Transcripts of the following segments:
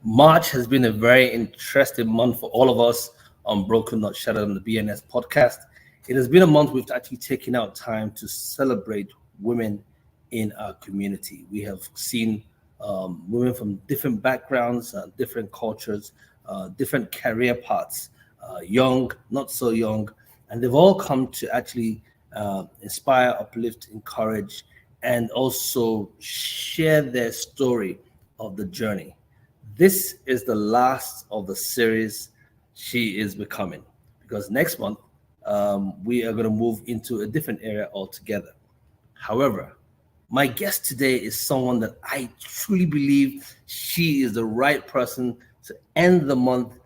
March has been a very interesting month for all of us on Broken Not Shattered on the BNS podcast. It has been a month we've actually taken out time to celebrate women in our community. We have seen women from different backgrounds, different cultures, different career paths, young, not so young, and they've all come to actually inspire, uplift, encourage, and also share their story of the journey. This is the last of the series She is Becoming, because next month we are going to move into a different area altogether. However, my guest today is someone that I truly believe she is the right person to end the month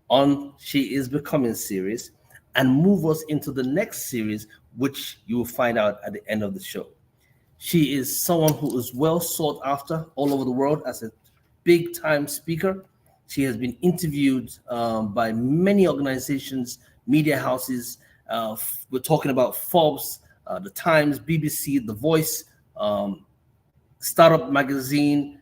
on She is Becoming series and move us into the next series, which you will find out at the end of the show. She is someone who is well sought after all over the world as a big time speaker. She has been interviewed by many organizations, media houses. We're talking about Forbes, The Times, BBC, The Voice, Startup Magazine,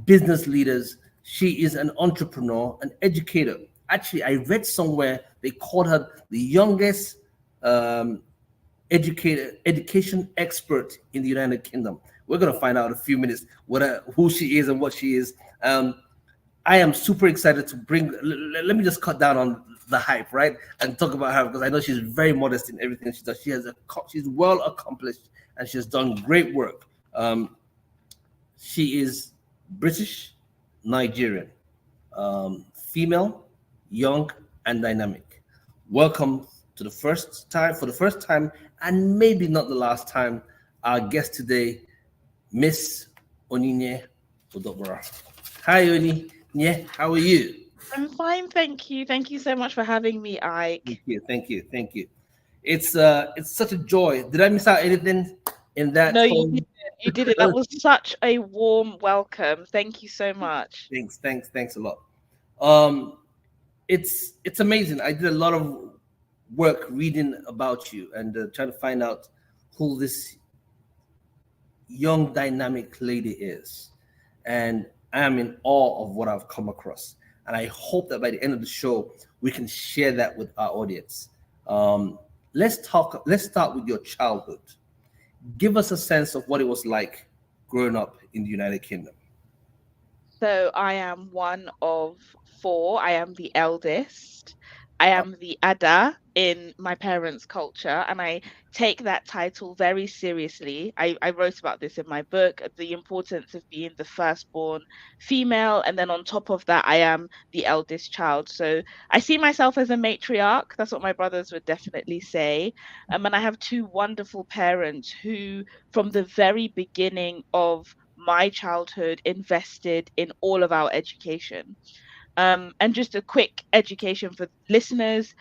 business leaders. She is an entrepreneur, an educator. Actually, I read somewhere they called her the youngest education expert in the United Kingdom. We're going to find out in a few minutes who she is and what she is. I am super excited to bring. Let me just cut down on the hype, right, and talk about her because I know she's very modest in everything she does. She's well accomplished and she has done great work. She is British, Nigerian, female, young, and dynamic. Welcome to the first time, and maybe not the last time, our guest today, Miss Onyiye Udokporo. Hi, Onyiye. How are you? I'm fine, thank you. Thank you so much for having me, Ike. Thank you. It's such a joy. Did I miss out anything in that No, whole? you did it. That was such a warm welcome. Thank you so much. Thanks a lot. It's amazing. I did a lot of work reading about you and trying to find out who this young dynamic lady is, and I am in awe of what I've come across, and I hope that by the end of the show we can share that with our audience. Let's start with your childhood. Give us a sense of what it was like growing up in the United Kingdom. So I am one of four. I am the eldest. I am the Ada in my parents' culture, and I take that title very seriously. I wrote about this in my book, the importance of being the firstborn female, and then on top of that, I am the eldest child. So I see myself as a matriarch. That's what my brothers would definitely say. And I have two wonderful parents who, from the very beginning of my childhood, invested in all of our education. And just a quick education for listeners.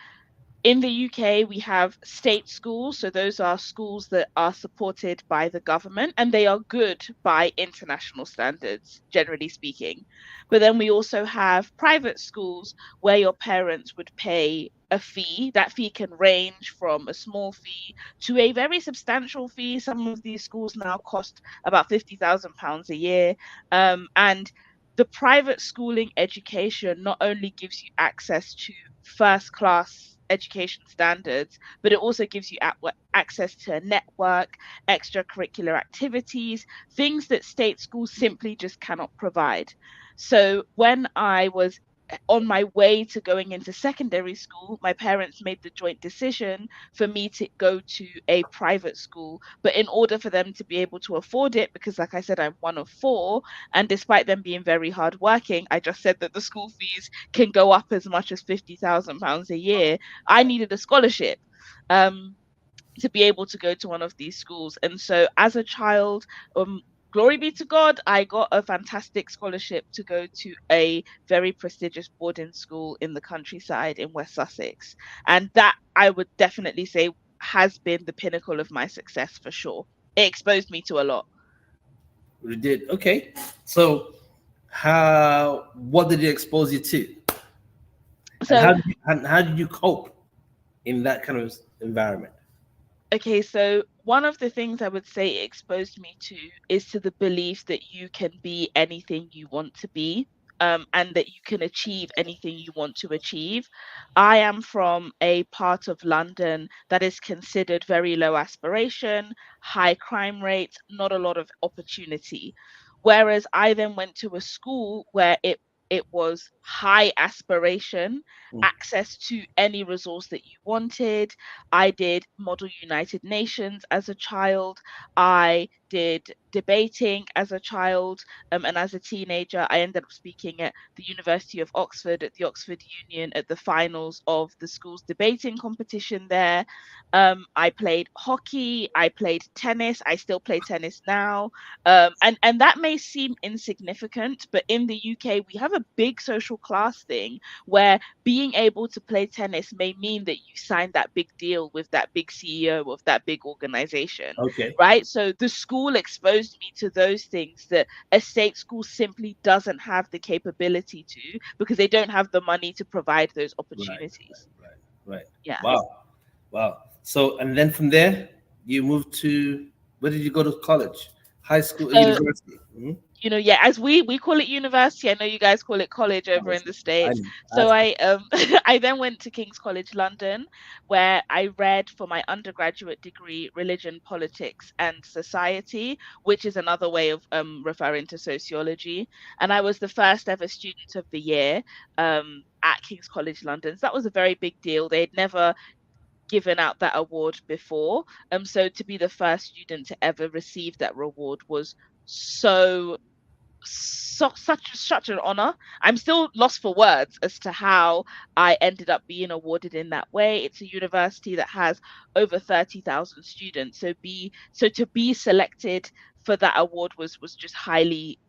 In the UK, we have state schools. So those are schools that are supported by the government and they are good by international standards, generally speaking. But then we also have private schools where your parents would pay a fee. That fee can range from a small fee to a very substantial fee. Some of these schools now cost about £50,000 a year. And the private schooling education not only gives you access to first class education standards, but it also gives you access to a network, extracurricular activities, things that state schools simply just cannot provide. So when I was on my way to going into secondary school, my parents made the joint decision for me to go to a private school. But in order for them to be able to afford it, because like I said, I'm one of four, and despite them being very hardworking, I just said that the school fees can go up as much as £50,000 a year. I needed a scholarship. To be able to go to one of these schools. And so as a child, glory be to God, I got a fantastic scholarship to go to a very prestigious boarding school in the countryside in West Sussex. And that, I would definitely say, has been the pinnacle of my success for sure. It exposed me to a lot. We did. Okay. So what did it expose you to? So how did you cope in that kind of environment? okay, so one of the things I would say it exposed me to is to the belief that you can be anything you want to be. and that you can achieve anything you want to achieve. I am from a part of London that is considered very low aspiration, high crime rates, not a lot of opportunity. Whereas I then went to a school where it was high aspiration, access to any resource that you wanted. I did Model United Nations as a child. I did debating as a child. And as a teenager, I ended up speaking at the University of Oxford, at the Oxford Union, at the finals of the school's debating competition there. I played hockey, I played tennis, I still play tennis now. And that may seem insignificant, but in the UK, we have a big social class thing where being able to play tennis may mean that you signed that big deal with that big CEO of that big organization, Okay. right? So the school exposed me to those things that a state school simply doesn't have the capability to, because they don't have the money to provide those Right. opportunities. Right. Yeah. Wow. Wow. So, and then from there, you moved to, where did you go to college? High school, So, university? Mhm. yeah, as we call it university, I know you guys call it college over in the I States. know. So I I then went to King's College London, where I read for my undergraduate degree religion, politics, and society, which is another way of referring to sociology. And I was the first ever student of the year at King's College London. So that was a very big deal. They'd never given out that award before. So to be the first student to ever receive that reward was such an honor. I'm still lost for words as to how I ended up being awarded in that way. It's a university that has over 30,000 students. So to be selected for that award was just highly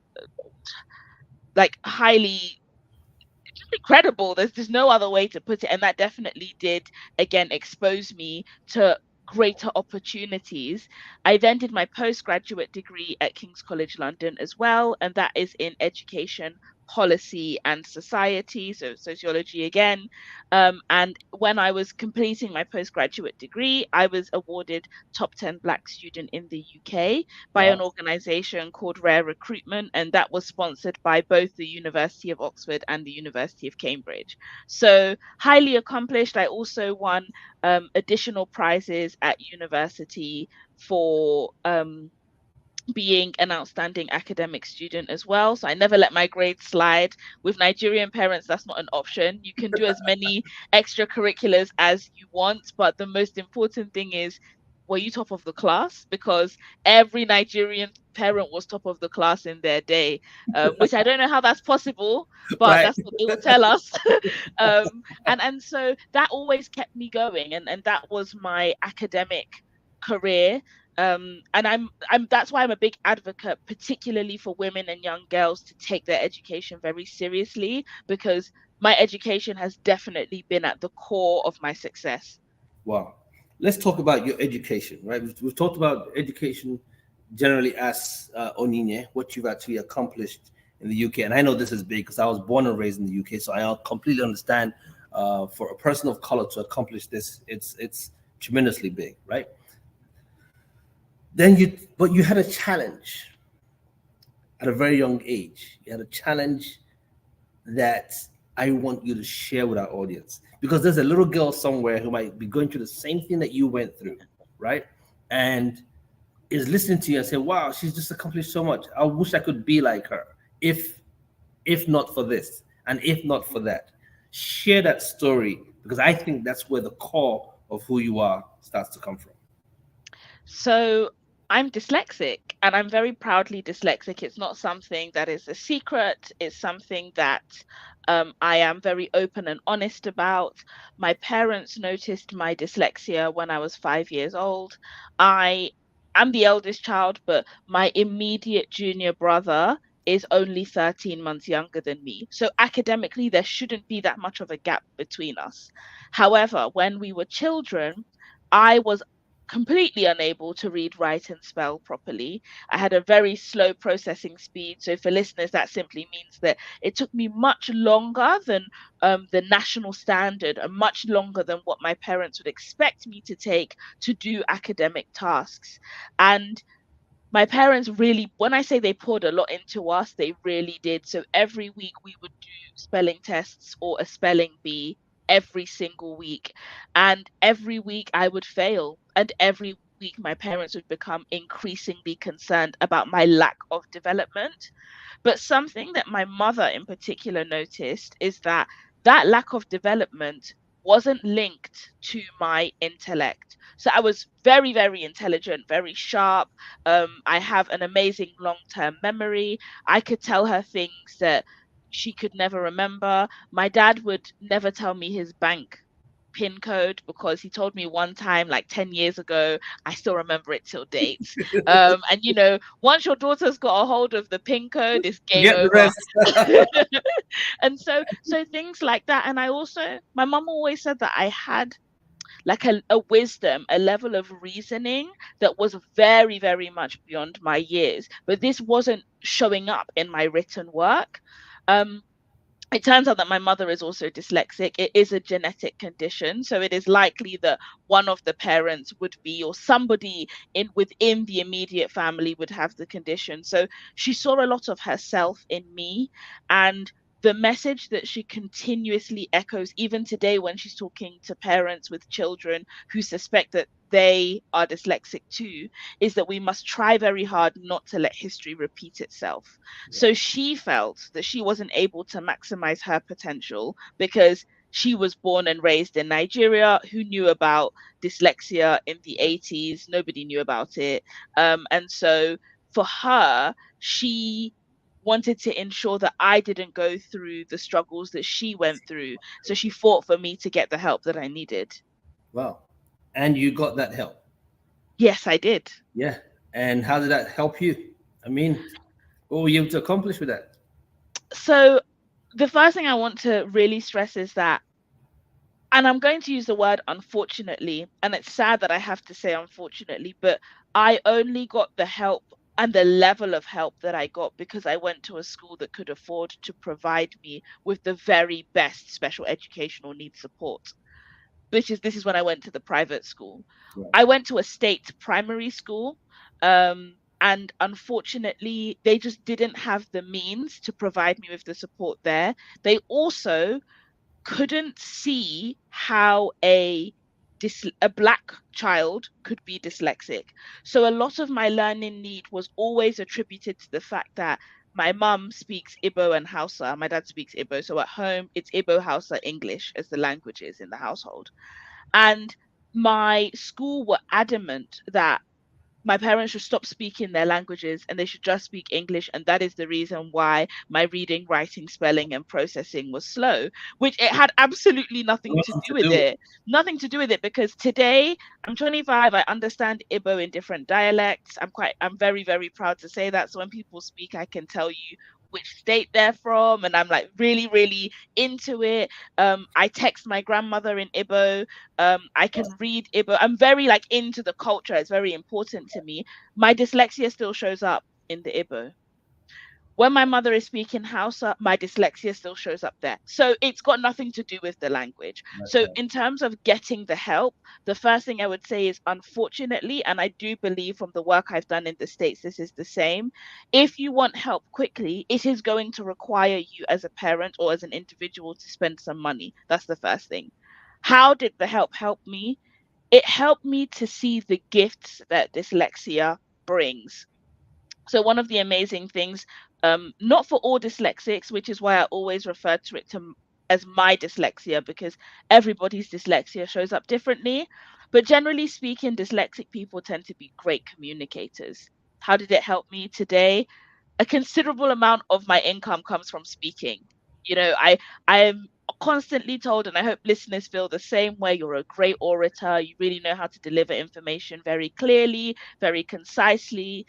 incredible. There's no other way to put it. And that definitely did, again, expose me to greater opportunities. I then did my postgraduate degree at King's College London as well, and that is in education, policy, and society, so sociology again. And when I was completing my postgraduate degree, I was awarded top 10 Black student in the UK by an Wow. organization called Rare Recruitment, and that was sponsored by both the University of Oxford and the University of Cambridge. So, highly accomplished. I also won additional prizes at university for being an outstanding academic student as well. So I never let my grades slide. With Nigerian parents, that's not an option. You can do as many extracurriculars as you want, but the most important thing is, were you top of the class? Because every Nigerian parent was top of the class in their day, which I don't know how that's possible, but Right. that's what they will tell us. And so that always kept me going, and that was my academic career. And I'm that's why I'm a big advocate, particularly for women and young girls, to take their education very seriously, because my education has definitely been at the core of my success. Wow. Let's talk about your education, right? We've talked about education generally as Onyiye, what you've actually accomplished in the UK. And I know this is big because I was born and raised in the UK, so I completely understand. For a person of color to accomplish this, it's tremendously big, right? But you had a challenge at a very young age. You had a challenge that I want you to share with our audience, because there's a little girl somewhere who might be going through the same thing that you went through, right? And is listening to you and say, "Wow, she's just accomplished so much. I wish I could be like her. If not for this, and if not for that." Share that story, because I think that's where the core of who you are starts to come from. So I'm dyslexic, and I'm very proudly dyslexic. It's not something that is a secret. It's something that I am very open and honest about. My parents noticed my dyslexia when I was 5 years old. I am the eldest child, but my immediate junior brother is only 13 months younger than me. So academically, there shouldn't be that much of a gap between us. However, when we were children, I was completely unable to read, write, and spell properly. I had a very slow processing speed. So, for listeners, that simply means that it took me much longer than the national standard, and much longer than what my parents would expect me to take to do academic tasks. And my parents really, when I say they poured a lot into us, they really did. So every week we would do spelling tests or a spelling bee every single week. And every week I would fail. And every week my parents would become increasingly concerned about my lack of development. But something that my mother in particular noticed is that that lack of development wasn't linked to my intellect. So I was very, very intelligent, very sharp. I have an amazing long-term memory. I could tell her things that she could never remember. My dad would never tell me his bank PIN code because he told me one time, like 10 years ago, I still remember it till date. And once your daughter's got a hold of the PIN code, it's game Forget the over. rest. And so things like that. And I also, my mum always said that I had like a wisdom, a level of reasoning that was very, very much beyond my years. But this wasn't showing up in my written work. Um, it turns out that my mother is also dyslexic. It is a genetic condition, so it is likely that one of the parents would be, or somebody within the immediate family would have the condition. So she saw a lot of herself in me, and the message that she continuously echoes, even today when she's talking to parents with children who suspect that they are dyslexic too, is that we must try very hard not to let history repeat itself. So she felt that she wasn't able to maximize her potential because she was born and raised in Nigeria. Who knew about dyslexia in the 80s? Nobody knew about it. And so for her, she wanted to ensure that I didn't go through the struggles that she went through. So she fought for me to get the help that I needed. Wow. And you got that help. Yes, I did. Yeah. And how did that help you? I mean, what were you able to accomplish with that? So the first thing I want to really stress is that, and I'm going to use the word unfortunately, and it's sad that I have to say unfortunately, but I only got the help and the level of help that I got because I went to a school that could afford to provide me with the very best special educational needs support. This is when I went to the private school. Right. I went to a state primary school, and unfortunately, they just didn't have the means to provide me with the support there. They also couldn't see how a black child could be dyslexic. So a lot of my learning need was always attributed to the fact that my mum speaks Igbo and Hausa. My dad speaks Igbo. So at home, it's Igbo, Hausa, English as the languages in the household. And my school were adamant that my parents should stop speaking their languages and they should just speak English. And that is the reason why my reading, writing, spelling, and processing was slow, which it had absolutely nothing to Nothing do to with do with it. Nothing to do with it because today I'm 25, I understand Igbo in different dialects. I'm very, very proud to say that. So when people speak, I can tell you which state they're from, and I'm like really, really into it. I text my grandmother in Igbo. I can read Igbo. I'm very like into the culture. It's very important to me. My dyslexia still shows up in the Igbo. When my mother is speaking Hausa, my dyslexia still shows up there. So it's got nothing to do with the language. So that. in terms of getting the help, the first thing I would say is unfortunately, and I do believe from the work I've done in the States, this is the same. If you want help quickly, it is going to require you as a parent or as an individual to spend some money. That's the first thing. How did the help me? It helped me to see the gifts that dyslexia brings. So one of the amazing things, not for all dyslexics, which is why I always refer to it as my dyslexia, because everybody's dyslexia shows up differently. But generally speaking, dyslexic people tend to be great communicators. How did it help me today? A considerable amount of my income comes from speaking. I am constantly told, and I hope listeners feel the same way, you're a great orator. You really know how to deliver information very clearly, very concisely.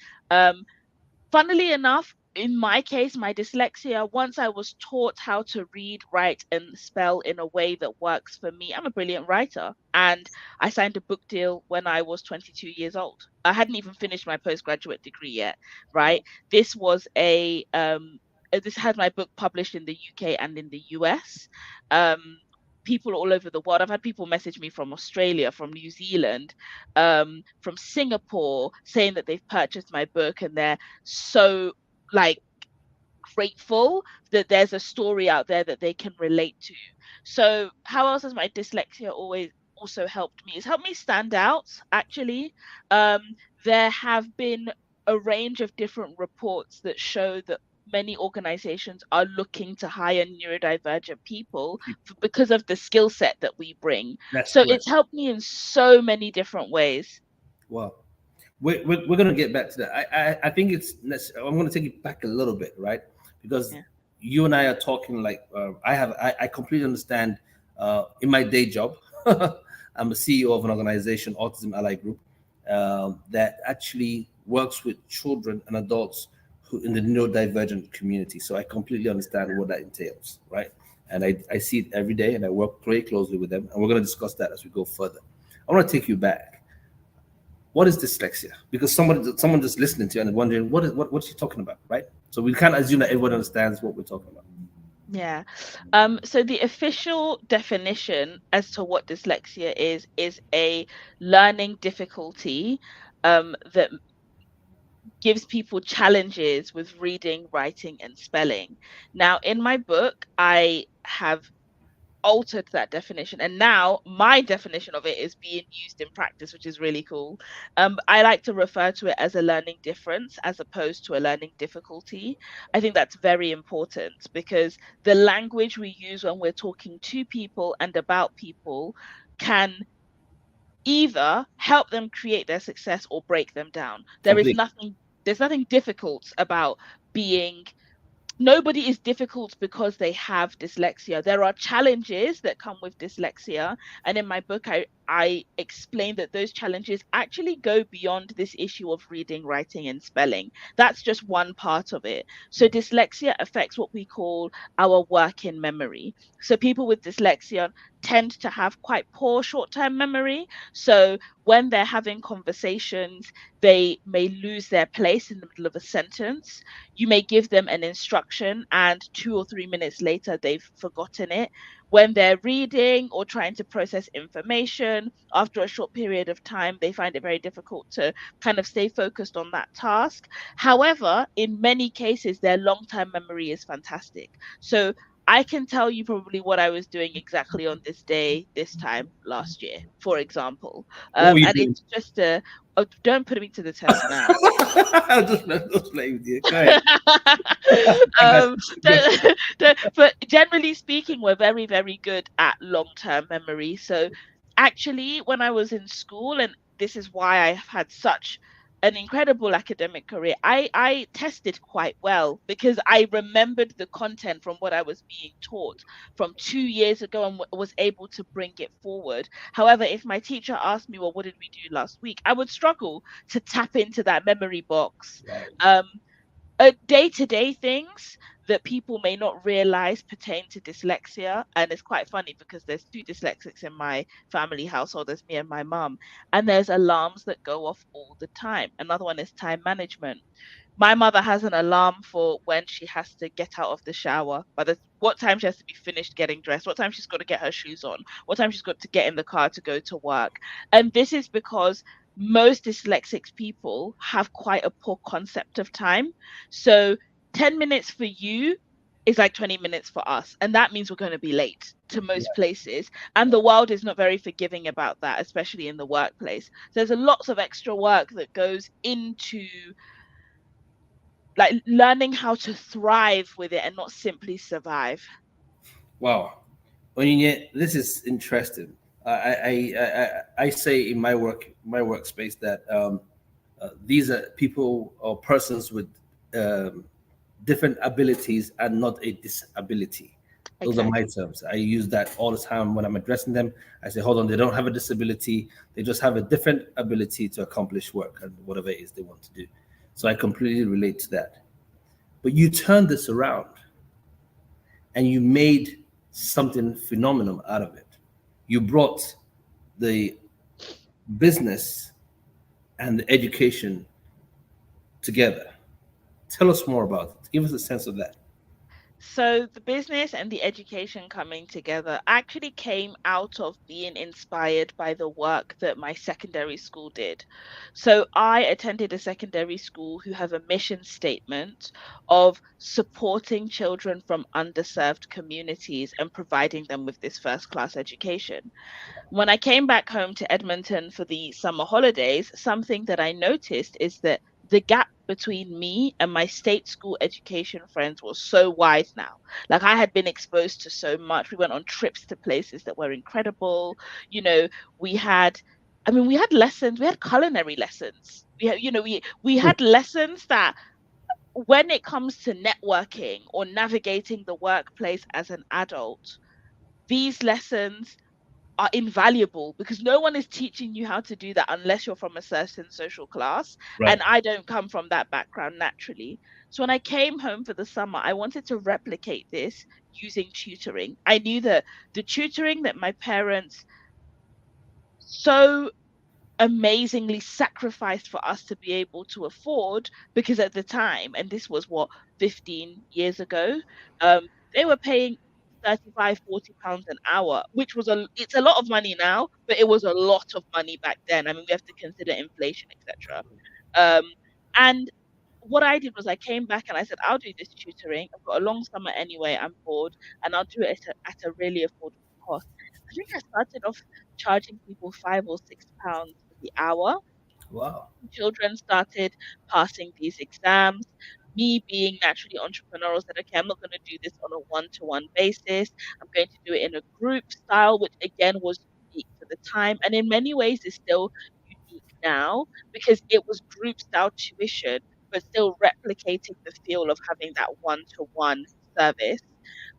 Funnily enough, in my case, my dyslexia, once I was taught how to read, write, and spell in a way that works for me, I'm a brilliant writer. And I signed a book deal when I was 22 years old. I hadn't even finished my postgraduate degree yet, right? This was this had my book published in the UK and in the US. Um, people all over the world. I've had people message me from Australia, from New Zealand, from Singapore, saying that they've purchased my book and they're so like grateful that there's a story out there that they can relate to. So how else has my dyslexia always also helped me? It's helped me stand out, actually. Um, there have been a range of different reports that show that many organizations are looking to hire neurodivergent people because of the skill set that we bring. That's So correct. it's helped me in so many different ways. Well, we're going to get back to that. I think I'm going to take it back a little bit, right? Because Yeah. you and I are talking like I completely understand. In my day job, I'm a CEO of an organization, Autism Ally Group, that actually works with children and adults who in the neurodivergent community. So I completely understand what that entails, right? And I see it every day, and I work very closely with them. And we're going to discuss that as we go further. I want to take you back. What is dyslexia? Because someone just listening to you and wondering what's she talking about, right? So we can't assume that everyone understands what we're talking about. Yeah. So the official definition as to what dyslexia is a learning difficulty that gives people challenges with reading, writing, and spelling. Now, in my book, I have altered that definition, and now my definition of it is being used in practice, which is really cool. I like to refer to it as a learning difference as opposed to a learning difficulty. I think that's very important because the language we use when we're talking to people and about people can either help them create their success or break them down. Complete. There's nothing difficult about being nobody is difficult because they have dyslexia. There are challenges that come with dyslexia. And in my book, I explain that those challenges actually go beyond this issue of reading, writing, and spelling. That's just one part of it. So dyslexia affects what we call our working memory. So people with dyslexia tend to have quite poor short-term memory. So when they're having conversations, they may lose their place in the middle of a sentence. You may give them an instruction and 2 or 3 minutes later they've forgotten it. When they're reading or trying to process information, after a short period of time, they find it very difficult to kind of stay focused on that task. However, in many cases, their long-term memory is fantastic. So I can tell you probably what I was doing exactly on this day, this time last year, for example. What were you And doing? it's just oh, don't put me to the test now. I'll just play with you. Go ahead. um, but generally speaking, we're very, very good at long-term memory. So actually, when I was in school, and this is why I have had such an incredible academic career, I tested quite well because I remembered the content from what I was being taught from 2 years ago and was able to bring it forward. However, if my teacher asked me, well, what did we do last week? I would struggle to tap into that memory box. Right. Day-to-day things that people may not realize pertain to dyslexia. And it's quite funny because there's two dyslexics in my family household. There's me and my mum. And there's alarms that go off all the time. Another one is time management. My mother has an alarm for when she has to get out of the shower, what time she has to be finished getting dressed, what time she's got to get her shoes on, what time she's got to get in the car to go to work. And this is because most dyslexic people have quite a poor concept of time. So 10 minutes for you is like 20 minutes for us. And that means we're going to be late to most places. And the world is not very forgiving about that, especially in the workplace. So there's a lots of extra work that goes into like learning how to thrive with it and not simply survive. Wow. Onyiye, this is interesting. I say in my workspace that these are people or persons with different abilities and not a disability. Those are my terms. I use that all the time when I'm addressing them. I say, hold on, they don't have a disability. They just have a different ability to accomplish work and whatever it is they want to do. So I completely relate to that. But you turned this around and you made something phenomenal out of it. You brought the business and the education together. Tell us more about it. Give us a sense of that. So the business and the education coming together actually came out of being inspired by the work that my secondary school did. So I attended a secondary school who have a mission statement of supporting children from underserved communities and providing them with this first class education. When I came back home to Edmonton for the summer holidays, something that I noticed is that the gap between me and my state school education friends was so wide now. Like I had been exposed to so much. We went on trips to places that were incredible. You know, we had we had lessons, we had culinary lessons. We had lessons that when it comes to networking or navigating the workplace as an adult, these lessons are invaluable because no one is teaching you how to do that unless you're from a certain social class. Right. And I don't come from that background naturally. So when I came home for the summer, I wanted to replicate this using tutoring. I knew that the tutoring that my parents so amazingly sacrificed for us to be able to afford, because at the time, and this was what, 15 years ago, they were paying 35, 40 pounds an hour, which was it's a lot of money now, but it was a lot of money back then. I mean, we have to consider inflation, etc. um and what I did was I came back and I said, I'll do this tutoring. I've got a long summer anyway, I'm bored, and I'll do it at a really affordable cost. I think I started off charging people £5 or £6 for the hour. Wow. Children started passing these exams. Me being naturally entrepreneurial said, okay, I'm not going to do this on a one-to-one basis. I'm going to do it in a group style, which again was unique for the time. And in many ways is still unique now because it was group style tuition, but still replicating the feel of having that one-to-one service.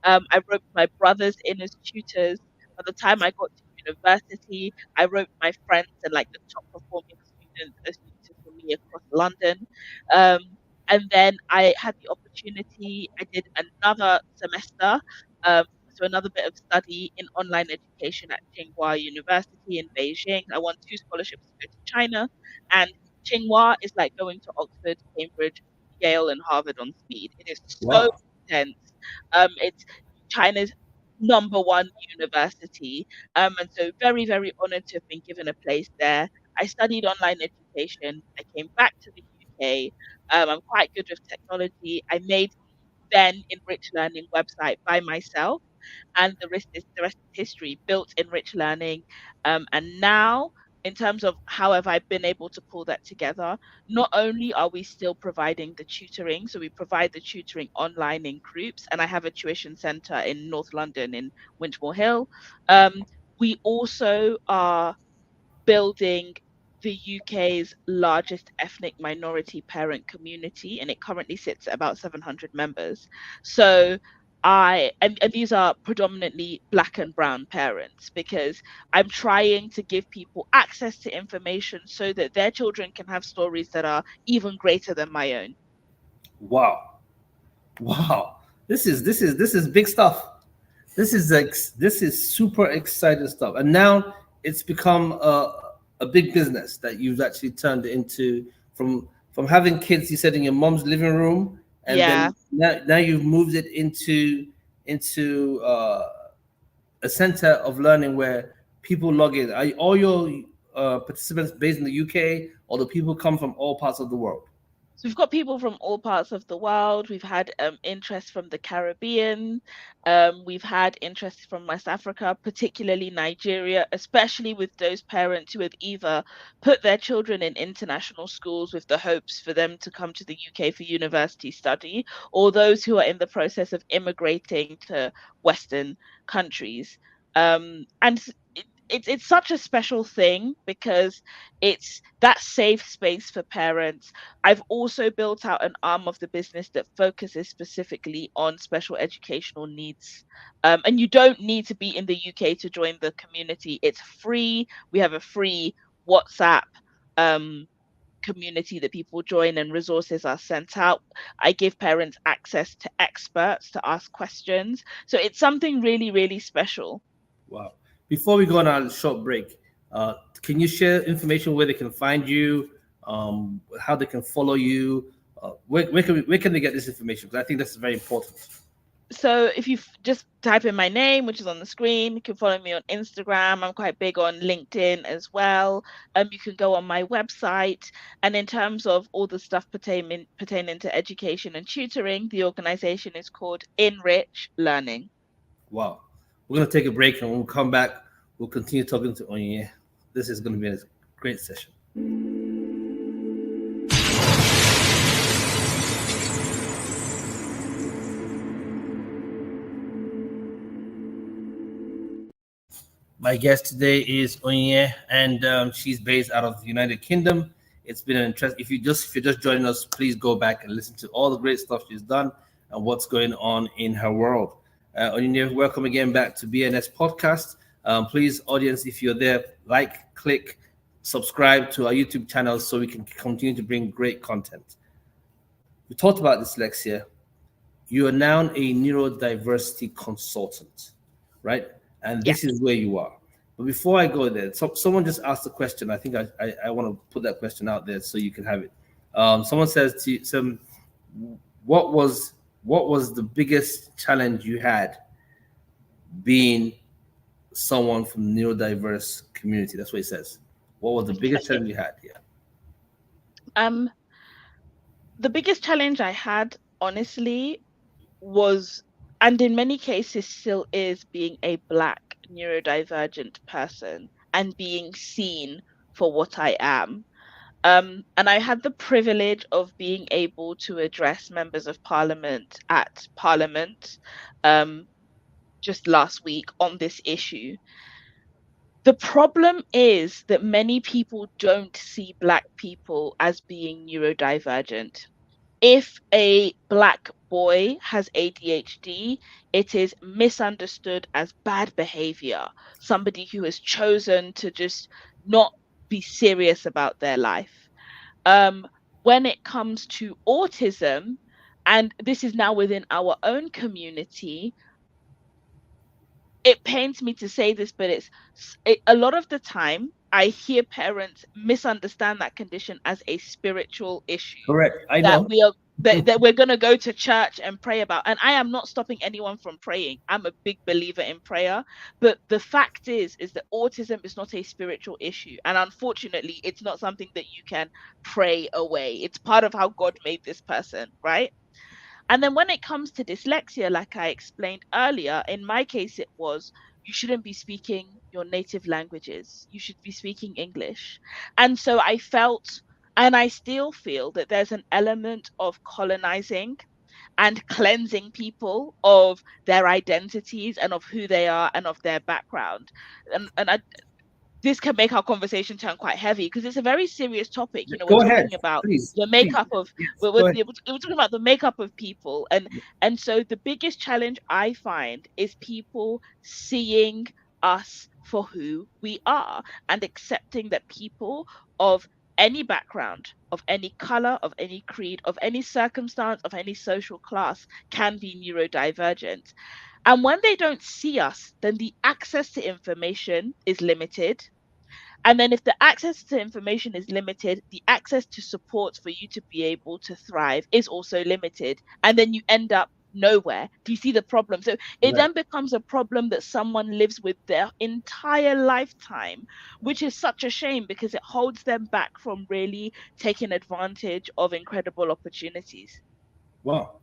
I wrote my brothers in as tutors. By the time I got to university, I wrote my friends and like the top performing students as tutors for me across London. Um, and then I had the opportunity, I did another semester, so another bit of study in online education at Tsinghua University in Beijing. I won 2 scholarships to go to China, and Tsinghua is like going to Oxford, Cambridge, Yale, and Harvard on speed. It is so Wow. intense. It's China's #1 university. And so very, very honored to have been given a place there. I studied online education. I came back to the UK. I'm quite good with technology. I made the then Enrich Learning website by myself, and the rest is history. Built Enrich Learning, and now in terms of how have I been able to pull that together, not only are we still providing the tutoring, so we provide the tutoring online in groups, and I have a tuition center in North London in Winchmore Hill. We also are building the UK's largest ethnic minority parent community, and it currently sits at about 700 members. So and these are predominantly Black and brown parents, because I'm trying to give people access to information so that their children can have stories that are even greater than my own. Wow. Wow. This is big stuff. This is super exciting stuff. And now it's become a big business that you've actually turned into from having kids, you said, in your mom's living room, and Yeah. then now you've moved it into a center of learning where people log in. Are all your participants based in the UK, or do people come from all parts of the world? So we've got people from all parts of the world. We've had interest from the Caribbean. We've had interest from West Africa, particularly Nigeria, especially with those parents who have either put their children in international schools with the hopes for them to come to the UK for university study, or those who are in the process of immigrating to Western countries. And it's such a special thing because it's that safe space for parents. I've also built out an arm of the business that focuses specifically on special educational needs. And you don't need to be in the UK to join the community. It's free. We have a free WhatsApp um, community that people join, and resources are sent out. I give parents access to experts to ask questions. So it's something really, really special. Wow. Before we go on our short break, uh, can you share information where they can find you, how they can follow you? Where can they get this information? Because I think that's very important. So if you just type in my name, which is on the screen, you can follow me on Instagram. I'm quite big on LinkedIn as well. You can go on my website. And in terms of all the stuff pertaining to education and tutoring, the organization is called Enrich Learning. Wow. We're going to take a break, and when we come back, we'll continue talking to Onyiye. This is going to be a great session. My guest today is Onyiye, and she's based out of the United Kingdom. It's been an interest. If you're just joining us, please go back and listen to all the great stuff she's done and what's going on in her world. Onyiye, welcome again back to BNS Podcast. Please, audience, if you're there, click, subscribe to our YouTube channel so we can continue to bring great content. We talked about dyslexia. You are now a neurodiversity consultant, right? And this is where you are. But before I go there, someone just asked a question. I think I want to put that question out there so you can have it. Someone says to you, what was the biggest challenge you had being someone from the neurodiverse community? That's what it says. What was the biggest challenge you had? Yeah. The biggest challenge I had, honestly, was, and in many cases still is, being a Black neurodivergent person and being seen for what I am. And I had the privilege of being able to address members of Parliament at Parliament just last week on this issue. The problem is that many people don't see Black people as being neurodivergent. If a Black boy has ADHD, it is misunderstood as bad behavior, somebody who has chosen to just not be serious about their life. When it comes to autism, and this is now within our own community, it pains me to say this, but a lot of the time I hear parents misunderstand that condition as a spiritual issue. Correct. I that know. we are that we're going to go to church and pray about. And I am not stopping anyone from praying. I'm a big believer in prayer. But the fact is that autism is not a spiritual issue. And unfortunately, it's not something that you can pray away. It's part of how God made this person, right? And then when it comes to dyslexia, like I explained earlier, in my case, it was, you shouldn't be speaking your native languages. You should be speaking English. And so I felt, and I still feel, that there's an element of colonizing and cleansing people of their identities and of who they are and of their background. This can make our conversation turn quite heavy because it's a very serious topic. You know, we're Go ahead, talking about please. the makeup of Yes, we're talking about the makeup of people, and so the biggest challenge I find is people seeing us for who we are and accepting that people of any background, of any color, of any creed, of any circumstance, of any social class can be neurodivergent. And when they don't see us, then the access to information is limited. And then if the access to information is limited, the access to support for you to be able to thrive is also limited. And then you end up nowhere. Do you see the problem? So it then becomes a problem that someone lives with their entire lifetime, which is such a shame because it holds them back from really taking advantage of incredible opportunities. Wow.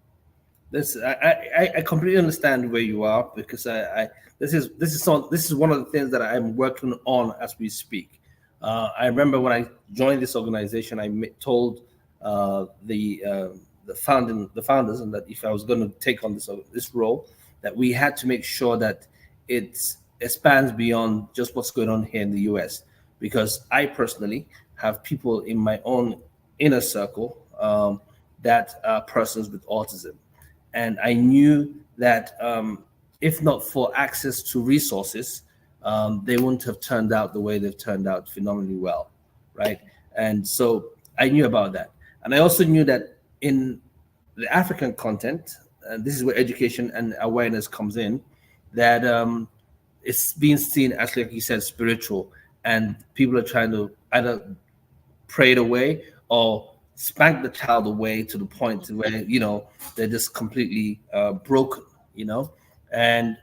I completely understand where you are because this is one of the things that I'm working on as we speak. I remember when I joined this organization, I told the founders, and that if I was going to take on this role, that we had to make sure that it expands beyond just what's going on here in the U.S. Because I personally have people in my own inner circle that are persons with autism. And I knew that if not for access to resources, they wouldn't have turned out the way they've turned out phenomenally well, right? And so I knew about that. And I also knew that in the African content, and this is where education and awareness comes in, that it's being seen as, like you said, spiritual, and people are trying to either pray it away or spank the child away to the point where they're just completely broken, And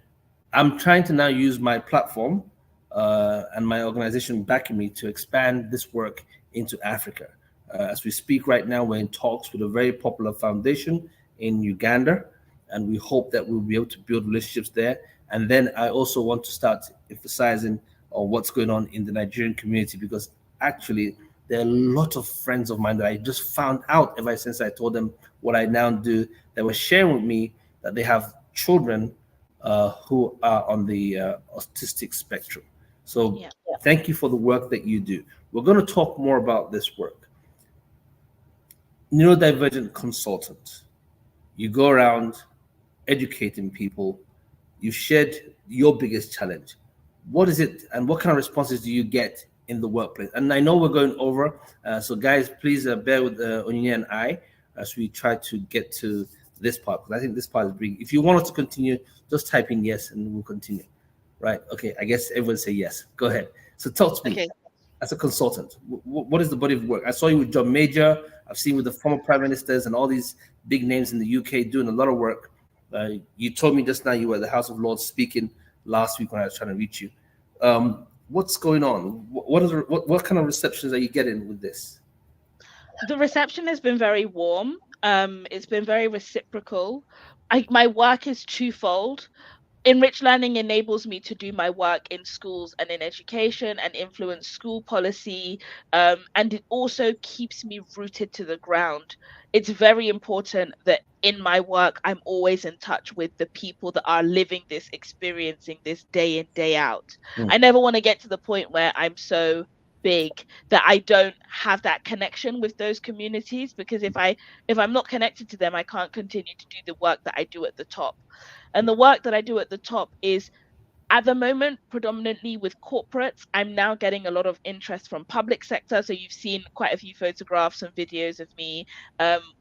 I'm trying to now use my platform and my organization backing me to expand this work into Africa. As we speak right now, we're in talks with a very popular foundation in Uganda, and we hope that we'll be able to build relationships there. And then I also want to start emphasizing on what's going on in the Nigerian community, because actually there are a lot of friends of mine that I just found out ever since I told them what I now do, that were sharing with me that they have children who are on the autistic spectrum. So thank you for the work that you do. We're going to talk more about this work. Neurodivergent consultant. You go around educating people. You shared your biggest challenge. What is it, and what kind of responses do you get in the workplace? And I know we're going over, so guys, please bear with Onyiye and I as we try to get to this part, because I think this part is big. If you want us to continue, just type in yes and we'll continue. Right? Okay, I guess everyone say yes. Go ahead. So talk to me as a consultant. What is the body of work? I saw you with John Major. I've seen with the former prime ministers and all these big names in the UK doing a lot of work. You told me just now you were at the House of Lords speaking last week when I was trying to reach you. What's going on? What kind of receptions are you getting with this? The reception has been very warm. It's been very reciprocal. My work is twofold. Enrich Learning enables me to do my work in schools and in education and influence school policy. And it also keeps me rooted to the ground. It's very important that in my work, I'm always in touch with the people that are living this, experiencing this day in, day out. I never want to get to the point where I'm so big that I don't have that connection with those communities, because if I'm not connected to them, I can't continue to do the work that I do at the top. And the work that I do at the top is, at the moment, predominantly with corporates. I'm now getting a lot of interest from public sector. So you've seen quite a few photographs and videos of me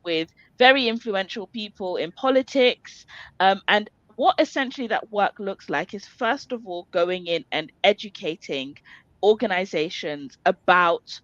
with very influential people in politics. And what essentially that work looks like is, first of all, going in and educating organizations about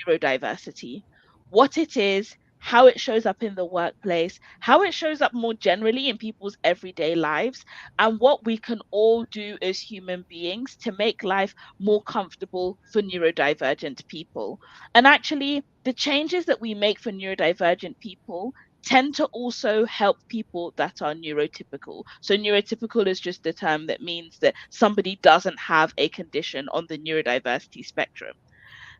neurodiversity, what it is, how it shows up in the workplace, how it shows up more generally in people's everyday lives, and what we can all do as human beings to make life more comfortable for neurodivergent people. And actually, the changes that we make for neurodivergent people tend to also help people that are neurotypical. So neurotypical is just the term that means that somebody doesn't have a condition on the neurodiversity spectrum.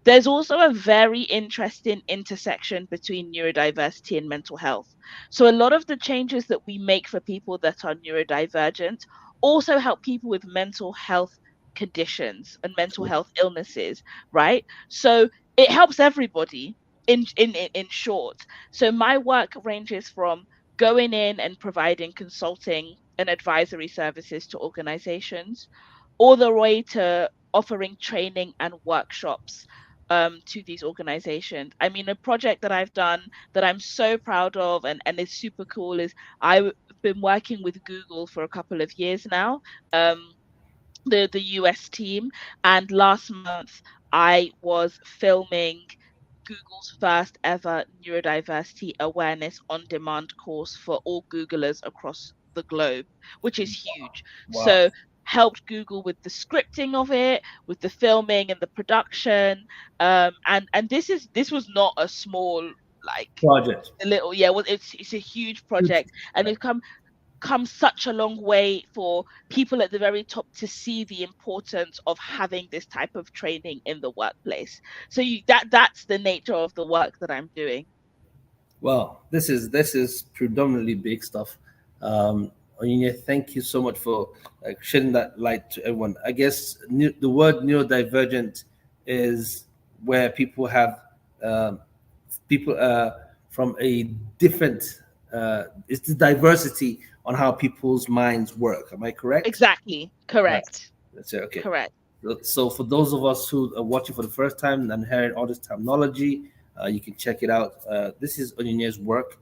There's also a very interesting intersection between neurodiversity and mental health. So a lot of the changes that we make for people that are neurodivergent also help people with mental health conditions and mental health illnesses, right? So it helps everybody in short. So my work ranges from going in and providing consulting and advisory services to organizations, all the way to offering training and workshops to these organizations. I mean, a project that I've done that I'm so proud of and is super cool is I've been working with Google for a couple of years now, the US team, and last month I was filming Google's first ever neurodiversity awareness on demand course for all Googlers across the globe, which is huge. Wow. So helped Google with the scripting of it, with the filming and the production. And this was not a small project. It's a huge project, and it's come such a long way for people at the very top to see the importance of having this type of training in the workplace. So that's the nature of the work that I'm doing. Well, this is predominantly big stuff. Onyiye, thank you so much for shedding that light to everyone. I guess the word neurodivergent is where people have people from a different. It's the diversity on how people's minds work. Am I correct? Exactly. Correct. That's it. Okay. Correct. So for those of us who are watching for the first time and hearing all this terminology, you can check it out. This is Onyiye's work.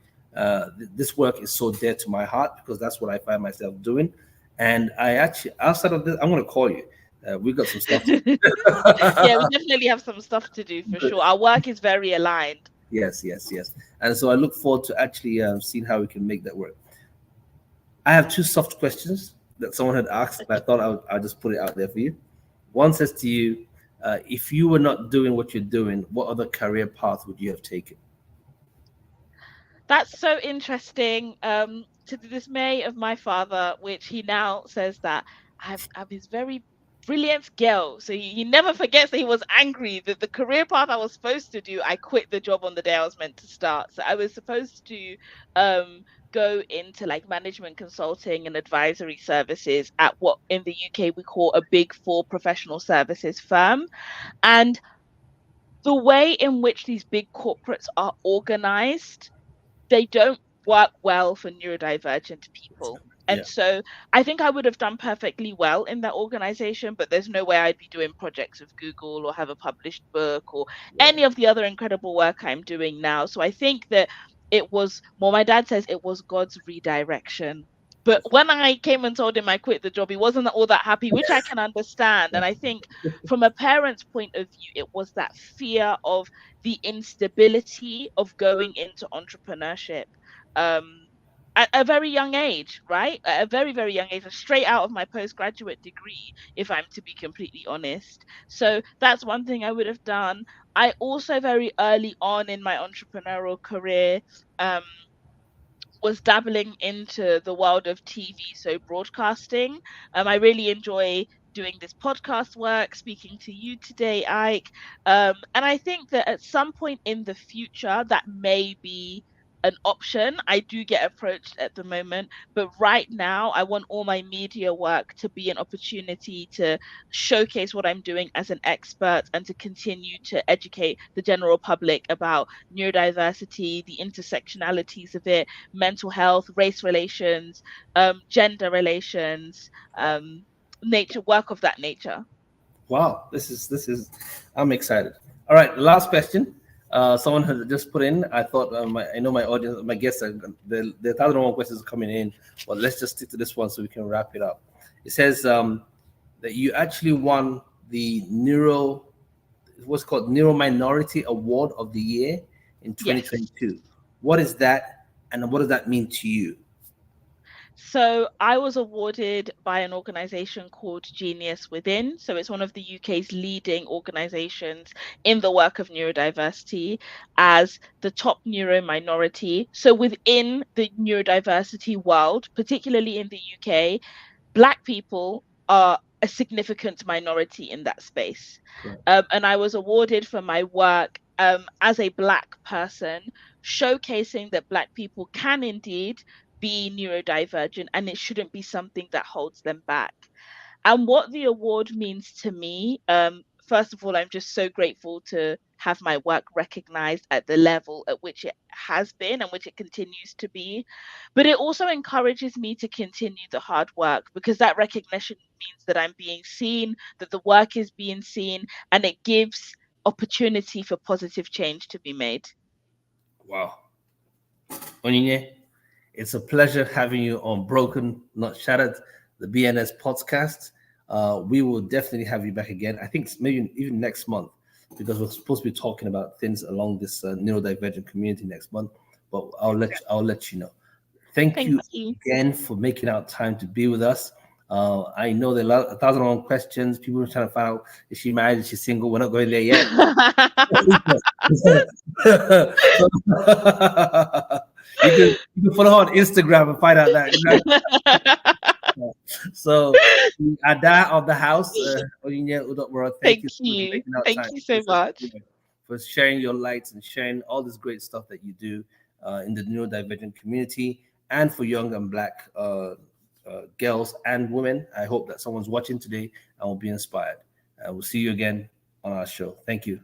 This work is so dear to my heart because that's what I find myself doing. And I actually, outside of this, I'm going to call you. We've got some stuff. Yeah, we definitely have some stuff to do for sure. Our work is very aligned. Yes. And so I look forward to actually seeing how we can make that work. I have two soft questions that someone had asked, and I thought I'll just put it out there for you. One says to you, if you were not doing what you're doing, what other career path would you have taken? That's so interesting. To the dismay of my father, which he now says that I'm his very brilliant girl. So he never forgets that he was angry that the career path I was supposed to do, I quit the job on the day I was meant to start. So I was supposed to um go into like management consulting and advisory services at what in the UK we call a big four professional services firm. And the way in which these big corporates are organized, they don't work well for neurodivergent people. Yeah, And so I think I would have done perfectly well in that organization, but there's no way I'd be doing projects with Google or have a published book or yeah, any of the other incredible work I'm doing now. So I think that it was, well, my dad says it was God's redirection. But when I came and told him I quit the job, he wasn't all that happy, which I can understand. yeah. And I think from a parent's point of view, it was that fear of the instability of going into entrepreneurship um, at a very young age, right? At a very, very young age, straight out of my postgraduate degree, if I'm to be completely honest. So that's one thing I would have done. I also, very early on in my entrepreneurial career, um, was dabbling into the world of TV, so broadcasting. I really enjoy doing this podcast work, speaking to you today, Ike. And I think that at some point in the future, that may be an option. I do get approached at the moment, but right now, I want all my media work to be an opportunity to showcase what I'm doing as an expert and to continue to educate the general public about neurodiversity, the intersectionalities of it, mental health, race relations, gender relations, nature, work of that nature. Wow, this is. I'm excited. All right, last question. Someone has just put in. I thought I know my audience, my guests, the 1,001 questions are coming in, but let's just stick to this one so we can wrap it up. It says that you actually won the what's called Neuro Minority Award of the Year in Yes. 2022. What is that, and what does that mean to you? So I was awarded by an organization called Genius Within. So it's one of the UK's leading organizations in the work of neurodiversity as the top neuro minority. So within the neurodiversity world, particularly in the UK, Black people are a significant minority in that space. Correct. And I was awarded for my work as a Black person, showcasing that Black people can indeed be neurodivergent and it shouldn't be something that holds them back. And what the award means to me, first of all, I'm just so grateful to have my work recognized at the level at which it has been and which it continues to be. But it also encourages me to continue the hard work because that recognition means that I'm being seen, that the work is being seen, and it gives opportunity for positive change to be made. Wow. Onyiye, it's a pleasure having you on Broken Not Shattered, the BNS podcast. We will definitely have you back again. I think maybe even next month, because we're supposed to be talking about things along this neurodivergent community next month. But I'll let you know. Thank Thank you you. again for making out time to be with us. I know there are 1,001 questions. People are trying to find out, is she married? Is she single? We're not going there yet. So, you can follow her on Instagram and find out that. So, the Ada of the house, Onyiye Udokporo, thank Thank you so much for you. making out Thank time. you so much. For sharing your lights and sharing all this great stuff that you do in the neurodivergent community and for young and Black girls and women. I hope that someone's watching today and will be inspired. We'll see you again on our show. Thank you.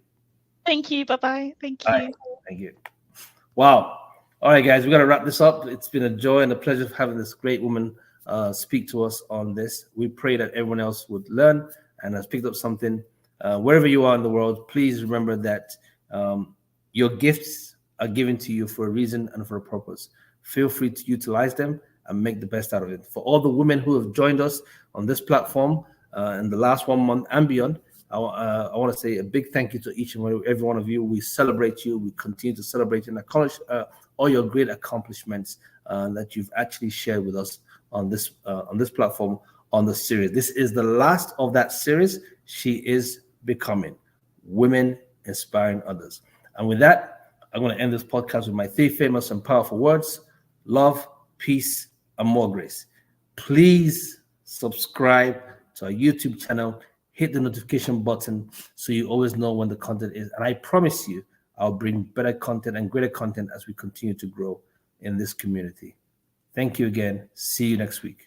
Thank you. Bye bye. Thank Bye. you. Thank you. Wow. All right, guys, we got to wrap this up. It's been a joy and a pleasure of having this great woman speak to us on this. We pray that everyone else would learn and has picked up something. Wherever you are in the world, please remember that your gifts are given to you for a reason and for a purpose. Feel free to utilize them and make the best out of it. For all the women who have joined us on this platform in the last 1 month and beyond, I want to say a big thank you to each and every one of you. We celebrate you. We continue to celebrate and acknowledge all your great accomplishments that you've actually shared with us on this platform on the series. This is the last of that series. She is becoming Women Inspiring Others. And with that, I'm going to end this podcast with my 3 famous and powerful words: love, peace, and more grace. Please subscribe to our YouTube channel, hit the notification button so you always know when the content is. And I promise you, I'll bring better content and greater content as we continue to grow in this community. Thank you again. See you next week.